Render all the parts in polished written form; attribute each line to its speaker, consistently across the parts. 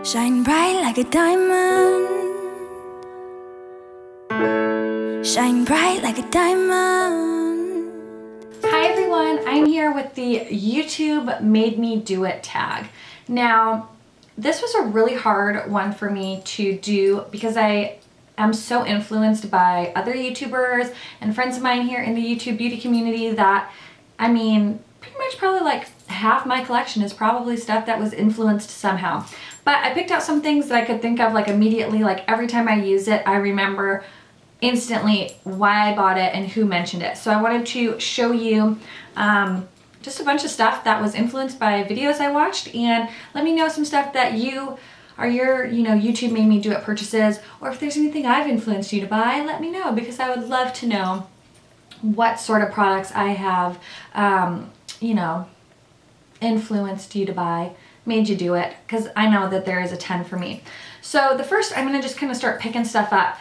Speaker 1: Shine bright like a diamond. Shine bright like a diamond.
Speaker 2: Hi everyone, I'm here with the YouTube Made Me Do It tag. Now, this was a really hard one for me to do because I am so influenced by other YouTubers and friends of mine here in the YouTube beauty community that, I mean, pretty much probably like half my collection is probably stuff that was influenced somehow. But I picked out some things that I could think of like immediately, like every time I use it, I remember instantly why I bought it and who mentioned it. So I wanted to show you just a bunch of stuff that was influenced by videos I watched, and let me know some stuff that you are your, YouTube Made Me Do It purchases, or if there's anything I've influenced you to buy, let me know, because I would love to know what sort of products I have, influenced you to buy, made you do it, because I know that there is a ton for me. So the first, I'm going to just kind of start picking stuff up.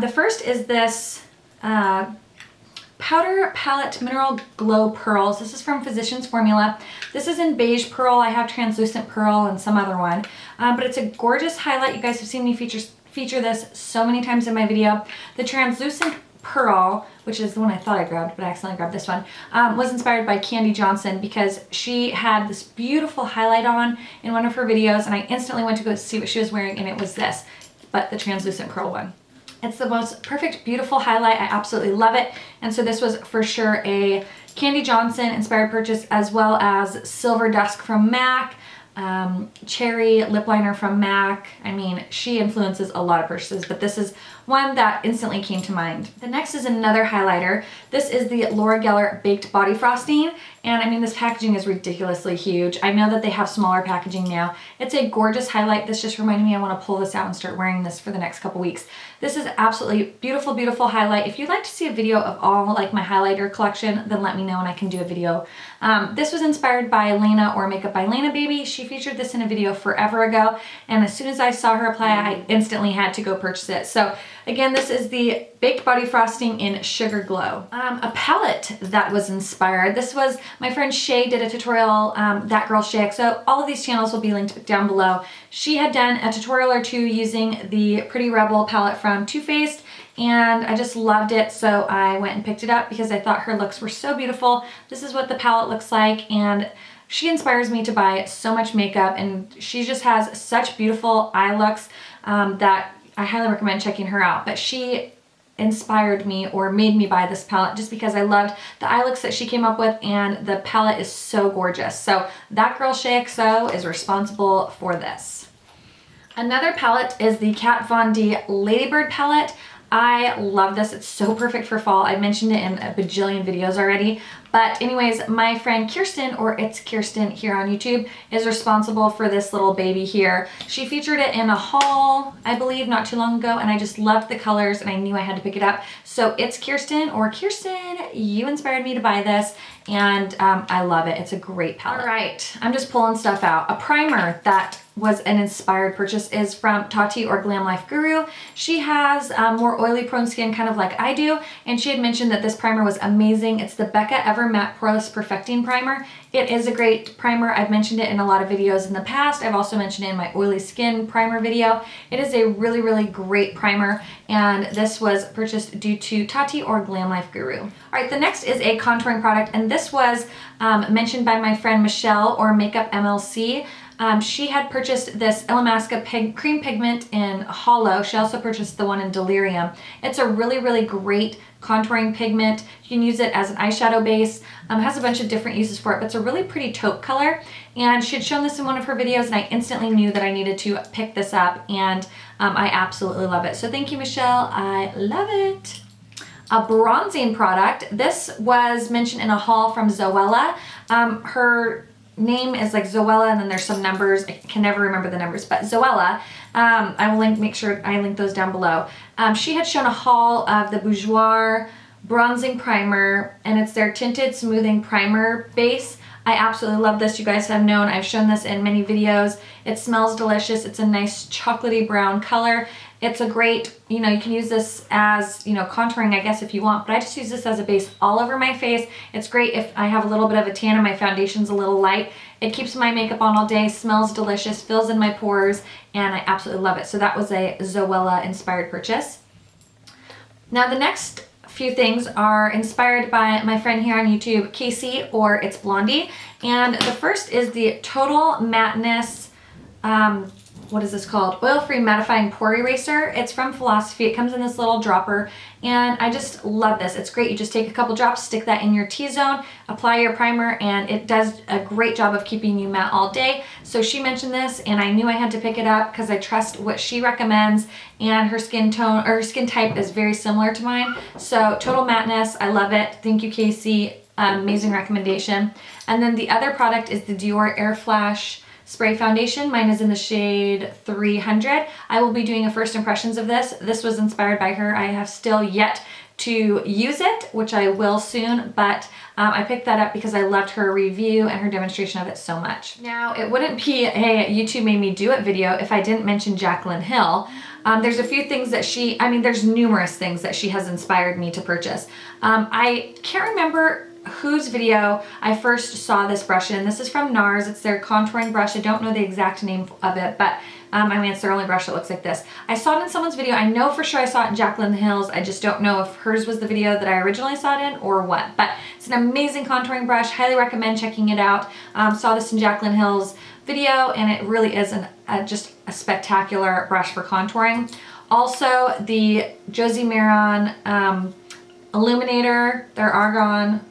Speaker 2: The first is this Powder Palette Mineral Glow Pearls. This is from Physicians Formula. This is in beige pearl. I have translucent pearl and some other one. But it's a gorgeous highlight. You guys have seen me feature this so many times in my video. The translucent pearl, which is the one I thought I grabbed, but I accidentally grabbed this one, was inspired by Candy Johnson because she had this beautiful highlight on in one of her videos, and I instantly went to go see what she was wearing, and it was this, but the translucent pearl one. It's the most perfect, beautiful highlight. I absolutely love it. And so this was for sure a Candy Johnson inspired purchase, as well as Silver Dusk from MAC, Cherry lip liner from MAC. I mean, she influences a lot of purchases, but this is one that instantly came to mind. The next is another highlighter. This is the Laura Geller Baked Body Frosting. And I mean, this packaging is ridiculously huge. I know that they have smaller packaging now. It's a gorgeous highlight. This just reminded me I want to pull this out and start wearing this for the next couple weeks. This is absolutely beautiful, beautiful highlight. If you'd like to see a video of all like my highlighter collection, then let me know and I can do a video. This was inspired by Lena, or Makeup by Lena Baby. She featured this in a video forever ago, and as soon as I saw her apply, I instantly had to go purchase it. So again, this is the Baked Body Frosting in Sugar Glow. A palette that was inspired. This was my friend Shay did a tutorial, thatgirlshaexo. All of these channels will be linked down below. She had done a tutorial or two using the Pretty Rebel palette from Too Faced, and I just loved it, so I went and picked it up because I thought her looks were so beautiful. This is what the palette looks like, and she inspires me to buy so much makeup, and she just has such beautiful eye looks that I highly recommend checking her out. But she inspired me, or made me buy this palette, just because I loved the eye looks that she came up with, and the palette is so gorgeous. So thatgirlshaexo is responsible for this. Another palette is the Kat Von D Ladybird palette. I love this. It's so perfect for fall. I mentioned it in a bajillion videos already. But anyways, my friend Kirsten, or It's Kirstin here on YouTube, is responsible for this little baby here. She featured it in a haul, I believe, not too long ago, and I just loved the colors and I knew I had to pick it up. So It's Kirstin, or Kirsten, you inspired me to buy this, and I love it. It's a great palette. All right, I'm just pulling stuff out. A primer that was an inspired purchase is from Tati, or Glam Life Guru. She has more oily prone skin, kind of like I do, and she had mentioned that this primer was amazing. It's the Becca Ever Matte Poreless Perfecting Primer. It is a great primer. I've mentioned it in a lot of videos in the past. I've also mentioned it in my oily skin primer video. It is a really, really great primer, and this was purchased due to Tati, or Glam Life Guru. All right, the next is a contouring product, and this was mentioned by my friend Michelle, or makeupbymlc. She had purchased this Illamasqua cream pigment in Hollow. She also purchased the one in Delirium. It's a really, really great contouring pigment. You can use it as an eyeshadow base. It has a bunch of different uses for it, but it's a really pretty taupe color. And she had shown this in one of her videos, and I instantly knew that I needed to pick this up, and I absolutely love it. So thank you, Michelle. I love it. A bronzing product. This was mentioned in a haul from Zoella. Her name is like Zoella, and then there's some numbers. I can never remember the numbers, but Zoella. I will make sure I link those down below. She had shown a haul of the Boujoir Bronzing Primer, and it's their Tinted Smoothing Primer base. I absolutely love this. You guys have known I've shown this in many videos. It smells delicious. It's a nice chocolatey brown color, It's a great, you know, you can use this as, you know, contouring, I guess, if you want, but I just use this as a base all over my face. It's great if I have a little bit of a tan and my foundation's a little light. It keeps my makeup on all day, smells delicious, fills in my pores, and I absolutely love it. So that was a Zoella inspired purchase. Now the next few things are inspired by my friend here on YouTube, Kassie, or It's Blondie. And the first is the Total Matteness, what is this called? Oil-free mattifying pore eraser. It's from Philosophy. It comes in this little dropper, and I just love this. It's great. You just take a couple drops, stick that in your T-zone, apply your primer, and it does a great job of keeping you matte all day. So she mentioned this, and I knew I had to pick it up because I trust what she recommends, and her skin tone or her skin type is very similar to mine. So Total Matteness, I love it. Thank you, Kassie. Amazing recommendation. And then the other product is the Dior Air Flash Spray Foundation. Mine is in the shade 300. I will be doing a first impressions of this. This was inspired by her. I have still yet to use it, which I will soon, but I picked that up because I loved her review and her demonstration of it so much. Now, it wouldn't be a YouTube made me do it video if I didn't mention Jaclyn Hill. There's a few things that there's numerous things that she has inspired me to purchase. I can't remember whose video I first saw this brush in. This is from NARS. It's their contouring brush. I don't know the exact name of it, but I mean, it's their only brush that looks like this. I saw it in someone's video. I know for sure I saw it in Jaclyn Hill's. I just don't know if hers was the video that I originally saw it in or what, but it's an amazing contouring brush. Highly recommend checking it out. Saw this in Jaclyn Hill's video, and it really is just a spectacular brush for contouring. Also, the Josie Maran Illuminator, their Argan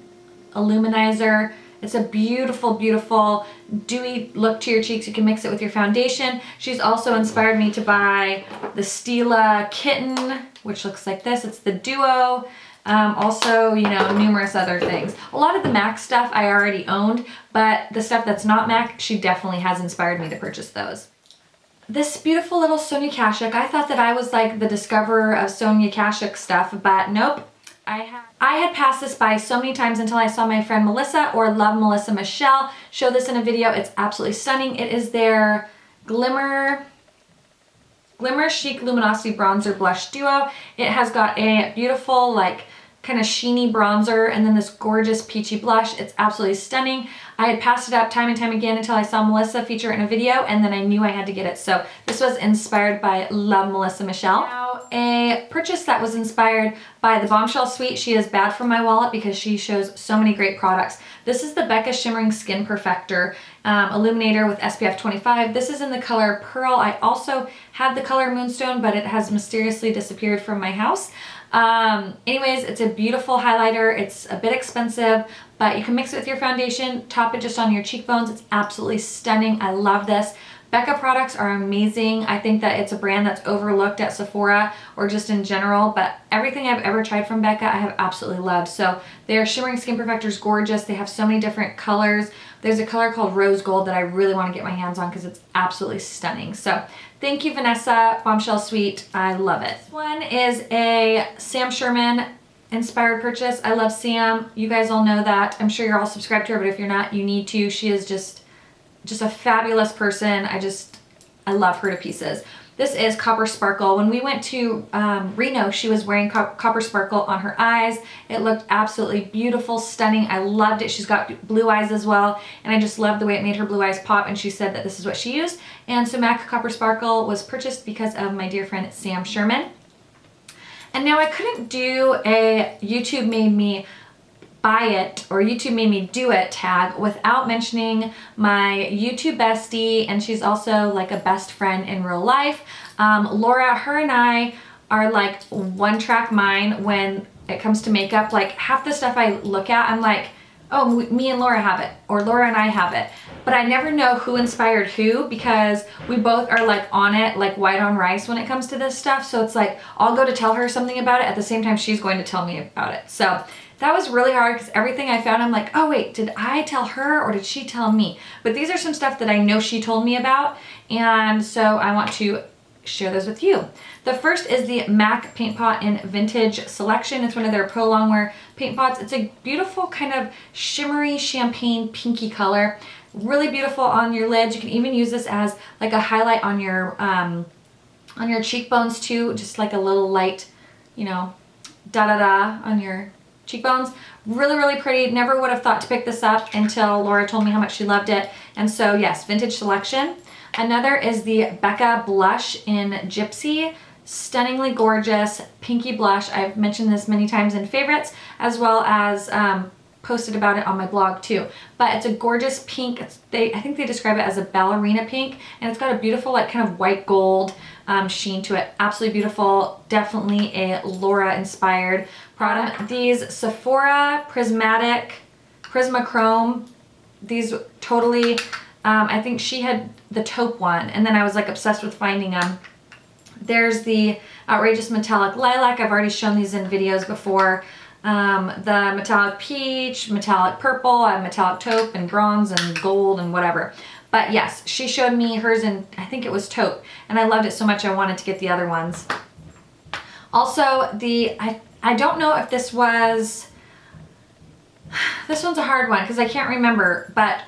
Speaker 2: Illuminizer. It's a beautiful, beautiful dewy look to your cheeks. You can mix it with your foundation. She's also inspired me to buy the Stila Kitten, which looks like this. It's the Duo. Also, you know, numerous other things. A lot of the MAC stuff I already owned, but the stuff that's not MAC, she definitely has inspired me to purchase those. This beautiful little Sonia Kashuk. I thought that I was like the discoverer of Sonia Kashuk stuff, but nope. I had passed this by so many times until I saw my friend Melissa, or lovemelissamichelle, show this in a video. It's absolutely stunning. It is their Glimmer Chic Luminosity Bronzer Blush Duo. It has got a beautiful, like, kind of sheeny bronzer and then this gorgeous peachy blush. It's absolutely stunning. I had passed it up time and time again until I saw Melissa feature it in a video, and then I knew I had to get it. So this was inspired by lovemelissamichelle. Now, a purchase that was inspired by the Bombshell Suite. She is bad for my wallet because she shows so many great products. This is the Becca Shimmering Skin Perfector Illuminator with SPF 25. This is in the color Pearl. I also had the color Moonstone, but it has mysteriously disappeared from my house. Anyways, it's a beautiful highlighter. It's a bit expensive, but you can mix it with your foundation, top it just on your cheekbones. It's absolutely stunning. I love this. Becca products are amazing. I think that it's a brand that's overlooked at Sephora or just in general, but everything I've ever tried from Becca, I have absolutely loved. So their Shimmering Skin Perfector is gorgeous. They have so many different colors. There's a color called Rose Gold that I really want to get my hands on because it's absolutely stunning. So thank you, Vanessa, Bombshell Suite. I love it. This one is a SamSchuerman inspired purchase. I love Sam. You guys all know that. I'm sure you're all subscribed to her, but if you're not, you need to. She is just a fabulous person. I love her to pieces. This is Copper Sparkle. When we went to Reno, she was wearing Copper Sparkle on her eyes. It looked absolutely beautiful, stunning. I loved it. She's got blue eyes as well, and I just loved the way it made her blue eyes pop, and she said that this is what she used. And so MAC Copper Sparkle was purchased because of my dear friend SamSchuerman. And now I couldn't do a YouTube made me buy it or YouTube made me do it tag without mentioning my YouTube bestie, and she's also like a best friend in real life. Laura, her and I are like one track mind when it comes to makeup. Like half the stuff I look at, I'm like, oh, me and Laura have it, or Laura and I have it. But I never know who inspired who because we both are like on it, like white on rice when it comes to this stuff. So it's like, I'll go to tell her something about it at the same time she's going to tell me about it. So that was really hard because everything I found, I'm like, oh wait, did I tell her or did she tell me? But these are some stuff that I know she told me about, and so I want to share those with you. The first is the MAC Paint Pot in Vintage Selection. It's one of their pro longwear paint pots. It's a beautiful kind of shimmery champagne pinky color. Really beautiful on your lids. You can even use this as like a highlight on your on your cheekbones too, just like a little light, you know, da-da-da on your cheekbones. Really, really pretty. Never would have thought to pick this up until Laura told me how much she loved it. And so yes, vintage selection. Another is the Becca blush in Gypsy. Stunningly gorgeous pinky blush. I've mentioned this many times in favorites, as well as posted about it on my blog too. But it's a gorgeous pink. I think they describe it as a ballerina pink, and it's got a beautiful like kind of white gold sheen to it. Absolutely beautiful. Definitely a Laura inspired product. These Sephora Prismatic Prismachrome. These totally, I think she had the taupe one, and then I was like obsessed with finding them. There's the Outrageous Metallic Lilac. I've already shown these in videos before. The Metallic Peach, Metallic Purple, Metallic Taupe, and Bronze, and Gold, and whatever. But yes, she showed me hers in, I think it was taupe, and I loved it so much I wanted to get the other ones. Also, I don't know if this one's a hard one because I can't remember, but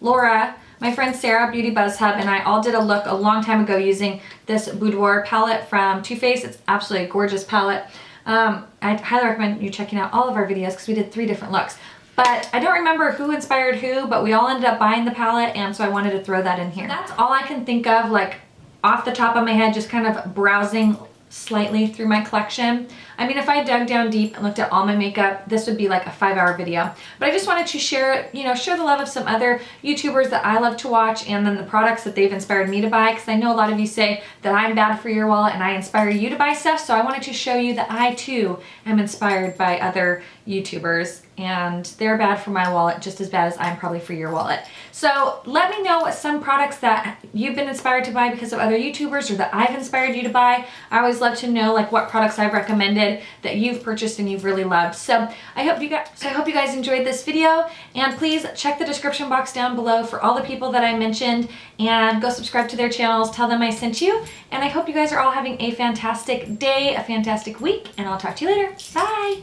Speaker 2: Laura, my friend Sarah, Beautybuzzhub, and I all did a look a long time ago using this Boudoir palette from Too Faced. It's absolutely a gorgeous palette. I'd highly recommend you checking out all of our videos because we did 3 different looks. But I don't remember who inspired who, but we all ended up buying the palette, and so I wanted to throw that in here. That's all I can think of, like off the top of my head, just kind of browsing slightly through my collection. I mean, if I dug down deep and looked at all my makeup, this would be like a 5-hour video. But I just wanted to share, you know, share the love of some other YouTubers that I love to watch, and then the products that they've inspired me to buy, because I know a lot of you say that I'm bad for your wallet and I inspire you to buy stuff. So I wanted to show you that I too am inspired by other YouTubers, and they're bad for my wallet just as bad as I'm probably for your wallet. So let me know what some products that you've been inspired to buy because of other YouTubers, or that I've inspired you to buy. I always love to know like what products I've recommended that you've purchased and you've really loved. So I hope you guys enjoyed this video, and please check the description box down below for all the people that I mentioned, and go subscribe to their channels, tell them I sent you, and I hope you guys are all having a fantastic day, a fantastic week, and I'll talk to you later. Bye!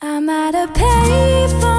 Speaker 1: I'm at a payphone.